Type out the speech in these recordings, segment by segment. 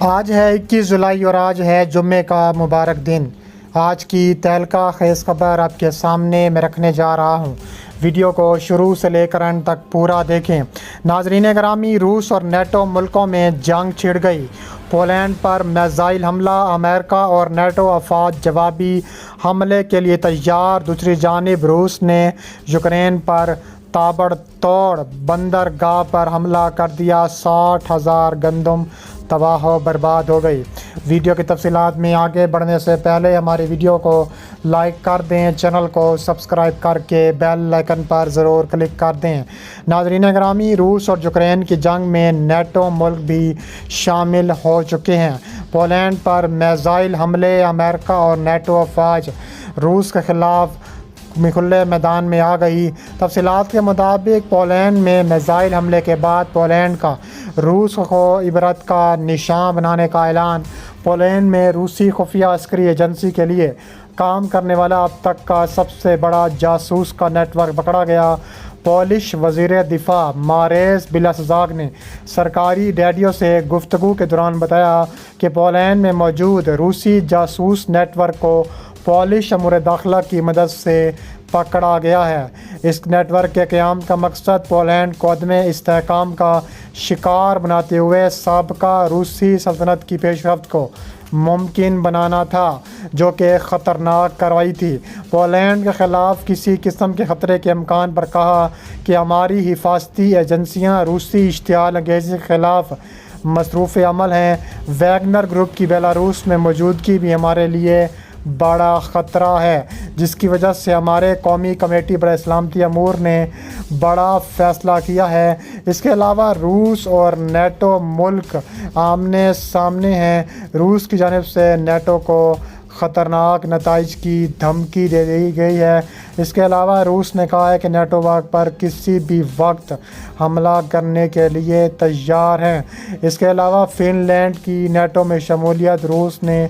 آج ہے 21 جولائی اور آج ہے جمعے کا مبارک دن۔ آج کی تہلکہ خیز خبر آپ کے سامنے میں رکھنے جا رہا ہوں۔ ویڈیو کو شروع سے لے کر انت تک پورا دیکھیں۔ ناظرین گرامی، روس اور نیٹو ملکوں میں جنگ چھڑ گئی۔ پولینڈ پر میزائل حملہ، امریکہ اور نیٹو افواج جوابی حملے کے لیے تیار۔ دوسری جانب روس نے یوکرین پر تابڑ توڑ بندرگاہ پر حملہ کر دیا۔ 60,000 گندم تباہ و برباد ہو گئی۔ ویڈیو کی تفصیلات میں آگے بڑھنے سے پہلے ہماری ویڈیو کو لائک کر دیں، چینل کو سبسکرائب کر کے بیل آئیکن پر ضرور کلک کر دیں۔ ناظرین گرامی، روس اور یوکرین کی جنگ میں نیٹو ملک بھی شامل ہو چکے ہیں۔ پولینڈ پر میزائل حملے، امریکہ اور نیٹو افواج روس کے خلاف کھلے میدان میں آ گئی۔ تفصیلات کے مطابق پولینڈ میں میزائل حملے کے بعد پولینڈ کا روس کو عبرت کا نشان بنانے کا اعلان۔ پولینڈ میں روسی خفیہ عسکری ایجنسی کے لیے کام کرنے والا اب تک کا سب سے بڑا جاسوس کا نیٹ ورک پکڑا گیا۔ پولش وزیر دفاع ماریز بلاسزاگ نے سرکاری ریڈیو سے گفتگو کے دوران بتایا کہ پولینڈ میں موجود روسی جاسوس نیٹ ورک کو پولش امور داخلہ کی مدد سے پکڑا گیا ہے۔ اس نیٹ ورک کے قیام کا مقصد پولینڈ کو عدم استحکام کا شکار بناتے ہوئے سابقہ روسی سلطنت کی پیش رفت کو ممکن بنانا تھا، جو کہ ایک خطرناک کارروائی تھی۔ پولینڈ کے خلاف کسی قسم کے خطرے کے امکان پر کہا کہ ہماری حفاظتی ایجنسیاں روسی اشتعال انگیزی کے خلاف مصروف عمل ہیں۔ ویگنر گروپ کی بیلاروس میں موجودگی بھی ہمارے لیے بڑا خطرہ ہے، جس کی وجہ سے ہمارے قومی کمیٹی برائے سلامتی امور نے بڑا فیصلہ کیا ہے۔ اس کے علاوہ روس اور نیٹو ملک آمنے سامنے ہیں۔ روس کی جانب سے نیٹو کو خطرناک نتائج کی دھمکی دے دی گئی ہے۔ اس کے علاوہ روس نے کہا ہے کہ نیٹو پر کسی بھی وقت حملہ کرنے کے لیے تیار ہیں۔ اس کے علاوہ فن لینڈ کی نیٹو میں شمولیت روس نے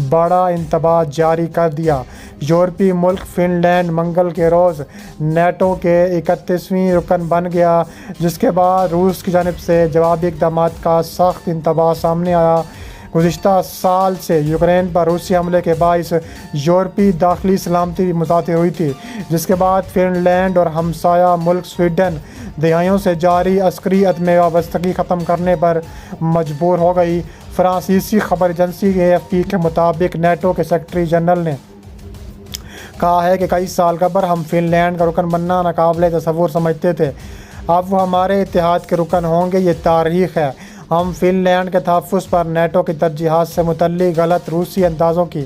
بڑا انتباہ جاری کر دیا۔ یورپی ملک فن لینڈ منگل کے روز نیٹو کے 31ویں رکن بن گیا، جس کے بعد روس کی جانب سے جوابی اقدامات کا سخت انتباہ سامنے آیا۔ گزشتہ سال سے یوکرین پر روسی حملے کے باعث یورپی داخلی سلامتی بھی متاثر ہوئی تھی، جس کے بعد فن لینڈ اور ہمسایہ ملک سویڈن دہائیوں سے جاری عسکری عدم وابستگی ختم کرنے پر مجبور ہو گئی۔ فرانسیسی خبر ایجنسی AFP کے مطابق نیٹو کے سیکرٹری جنرل نے کہا ہے کہ کئی سال قبل ہم فن لینڈ کا رکن بننا ناقابل تصور سمجھتے تھے، اب وہ ہمارے اتحاد کے رکن ہوں گے۔ یہ تاریخ ہے۔ ہم فن لینڈ کے تحفظ پر نیٹو کی ترجیحات سے متعلق غلط روسی اندازوں کی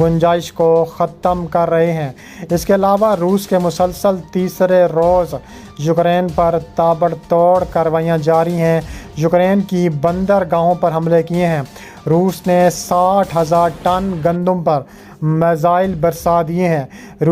گنجائش کو ختم کر رہے ہیں۔ اس کے علاوہ روس کے مسلسل تیسرے روز یوکرین پر تابڑ توڑ کارروائیاں جاری ہیں۔ یوکرین کی بندرگاہوں پر حملے کیے ہیں۔ روس نے 60,000 ٹن گندم پر میزائل برسا دیے ہیں۔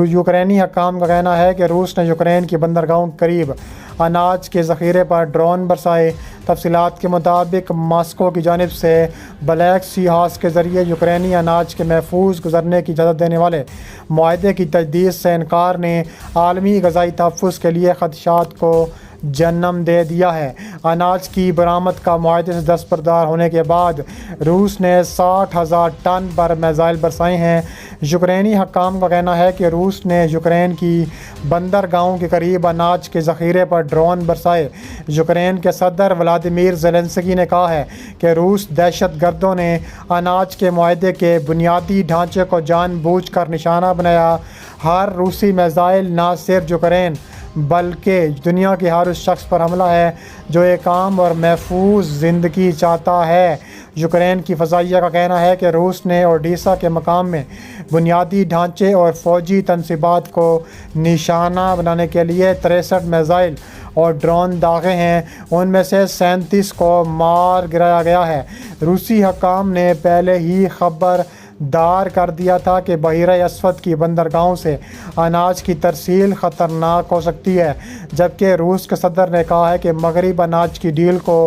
یوکرینی حکام کا کہنا ہے کہ روس نے یوکرین کی بندرگاہوں کے قریب اناج کے ذخیرے پر ڈرون برسائے۔ تفصیلات کے مطابق ماسکو کی جانب سے بلیک سی ہاؤس کے ذریعے یوکرینی اناج کے محفوظ گزرنے کی اجازت دینے والے معاہدے کی تجدید سے انکار نے عالمی غذائی تحفظ کے لیے خدشات کو جنم دے دیا ہے۔ اناج کی برآمد کا معاہدے سے دستبردار ہونے کے بعد روس نے 60,000 ٹن پر میزائل برسائے ہیں۔ یوکرینی حکام کا کہنا ہے کہ روس نے یوکرین کی بندرگاہوں کے قریب اناج کے ذخیرے پر ڈرون برسائے۔ یوکرین کے صدر ولادیمیر زیلنسکی نے کہا ہے کہ روس دہشت گردوں نے اناج کے معاہدے کے بنیادی ڈھانچے کو جان بوجھ کر نشانہ بنایا۔ ہر روسی میزائل نہ صرف یوکرین بلکہ دنیا کے ہر اس شخص پر حملہ ہے جو ایک عام اور محفوظ زندگی چاہتا ہے۔ یوکرین کی فضائیہ کا کہنا ہے کہ روس نے اوڈیسا کے مقام میں بنیادی ڈھانچے اور فوجی تنصیبات کو نشانہ بنانے کے لیے 63 میزائل اور ڈرون داغے ہیں۔ ان میں سے 37 کو مار گرایا گیا ہے۔ روسی حکام نے پہلے ہی خبردار کر دیا تھا کہ بحیرہ اسود کی بندرگاہوں سے اناج کی ترسیل خطرناک ہو سکتی ہے، جبکہ روس کے صدر نے کہا ہے کہ مغرب اناج کی ڈیل کو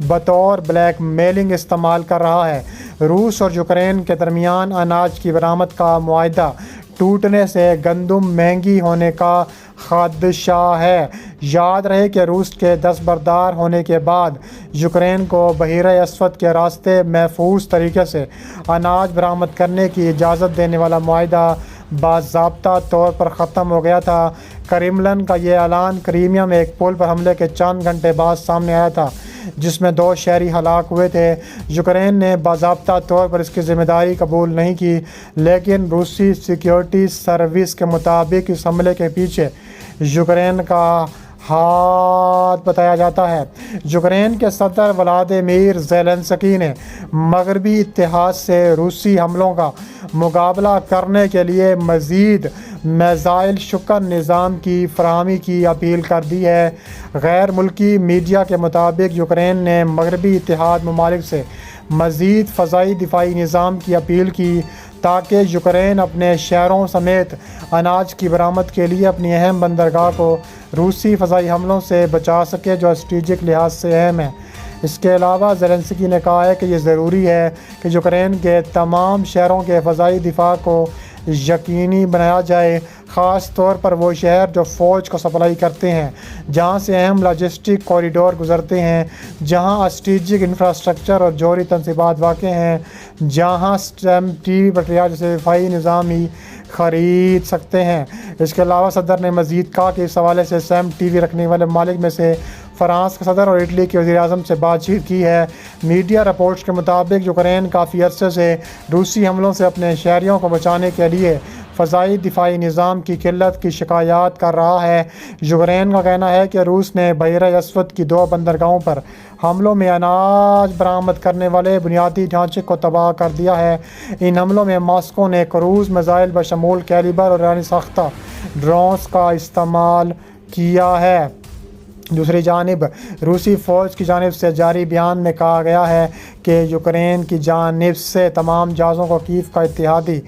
بطور بلیک میلنگ استعمال کر رہا ہے۔ روس اور یوکرین کے درمیان اناج کی برآمد کا معاہدہ ٹوٹنے سے گندم مہنگی ہونے کا خدشہ ہے۔ یاد رہے کہ روس کے دستبردار ہونے کے بعد یوکرین کو بحیرہ اسود کے راستے محفوظ طریقے سے اناج برآمد کرنے کی اجازت دینے والا معاہدہ باضابطہ طور پر ختم ہو گیا تھا۔ کریملن کا یہ اعلان کرائمیا میں ایک پل پر حملے کے چند گھنٹے بعد سامنے آیا تھا جس میں 2 شہری ہلاک ہوئے تھے۔ یوکرین نے باضابطہ طور پر اس کی ذمہ داری قبول نہیں کی، لیکن روسی سیکیورٹی سروس کے مطابق اس حملے کے پیچھے یوکرین کا ہاتھ بتایا جاتا ہے۔ یوکرین کے صدر ولادیمیر زیلنسکی نے مغربی اتحاد سے روسی حملوں کا مقابلہ کرنے کے لیے مزید میزائل شکن نظام کی فراہمی کی اپیل کر دی ہے۔ غیر ملکی میڈیا کے مطابق یوکرین نے مغربی اتحاد ممالک سے مزید فضائی دفاعی نظام کی اپیل کی تاکہ یوکرین اپنے شہروں سمیت اناج کی برآمد کے لیے اپنی اہم بندرگاہ کو روسی فضائی حملوں سے بچا سکے جو اسٹریٹجک لحاظ سے اہم ہے۔ اس کے علاوہ زیلنسکی نے کہا ہے کہ یہ ضروری ہے کہ یوکرین کے تمام شہروں کے فضائی دفاع کو یقینی بنایا جائے، خاص طور پر وہ شہر جو فوج کو سپلائی کرتے ہیں، جہاں سے اہم لاجسٹک کوریڈور گزرتے ہیں، جہاں اسٹریٹجک انفراسٹرکچر اور جوہری تنصیبات واقع ہیں، جہاں سیم ٹی وی بٹریا جیسے دفاعی نظام ہی خرید سکتے ہیں۔ اس کے علاوہ صدر نے مزید کہا کہ اس حوالے سے سیم ٹی وی رکھنے والے ممالک میں سے فرانس کا صدر اور اٹلی کے وزیر اعظم سے بات چیت کی ہے۔ میڈیا رپورٹس کے مطابق یوکرین کافی عرصے سے روسی حملوں سے اپنے شہریوں کو بچانے کے لیے فضائی دفاعی نظام کی قلت کی شکایات کر رہا ہے۔ یوکرین کا کہنا ہے کہ روس نے بحیرہ اسود کی 2 بندرگاہوں پر حملوں میں اناج برآمد کرنے والے بنیادی ڈھانچے کو تباہ کر دیا ہے۔ ان حملوں میں ماسکو نے کروز میزائل بشمول کیلیبر اور ایرانی ساختہ ڈرونز کا استعمال کیا ہے۔ دوسری جانب روسی فوج کی جانب سے جاری بیان میں کہا گیا ہے کہ یوکرین کی جانب سے تمام جہازوں کو کیف کا اتحادی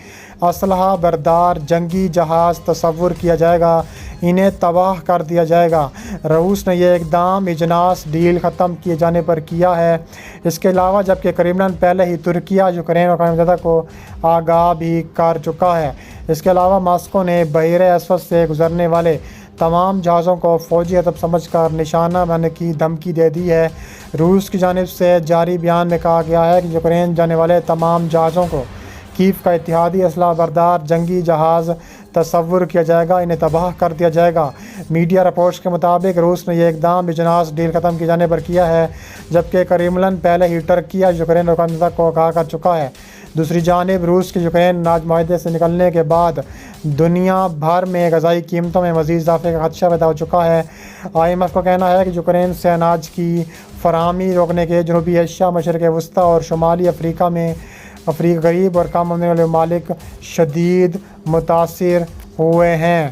اسلحہ بردار جنگی جہاز تصور کیا جائے گا، انہیں تباہ کر دیا جائے گا۔ روس نے یہ اقدام اجناس ڈیل ختم کیے جانے پر کیا ہے۔ اس کے علاوہ جبکہ کریملن پہلے ہی ترکیہ، یوکرین اور اقوام متحدہ کو آگاہ بھی کر چکا ہے۔ اس کے علاوہ ماسکو نے بحیرہ اسود سے گزرنے والے تمام جہازوں کو فوجی ہدف سمجھ کر نشانہ بنانے کی دھمکی دے دی ہے۔ روس کی جانب سے جاری بیان میں کہا گیا ہے کہ یوکرین جانے والے تمام جہازوں کو کیف کا اتحادی اسلحہ بردار جنگی جہاز تصور کیا جائے گا، انہیں تباہ کر دیا جائے گا۔ میڈیا رپورٹس کے مطابق روس نے یہ اقدام اجناس ڈیل ختم کیے جانے پر کیا ہے، جبکہ کریملن پہلے ہی ترکیہ، یوکرین اور اقوام متحدہ کو آگاہ کر چکا ہے۔ دوسری جانب روس کے یوکرین اناج معاہدے سے نکلنے کے بعد دنیا بھر میں غذائی قیمتوں میں مزید اضافے کا خدشہ پیدا ہو چکا ہے۔ IMF کا کہنا ہے کہ یوکرین سے اناج کی فراہمی روکنے کے جنوبی ایشیا، مشرق وسطیٰ اور شمالی افریقہ میں غریب اور کم آمدنی والے ممالک شدید متاثر ہوئے ہیں۔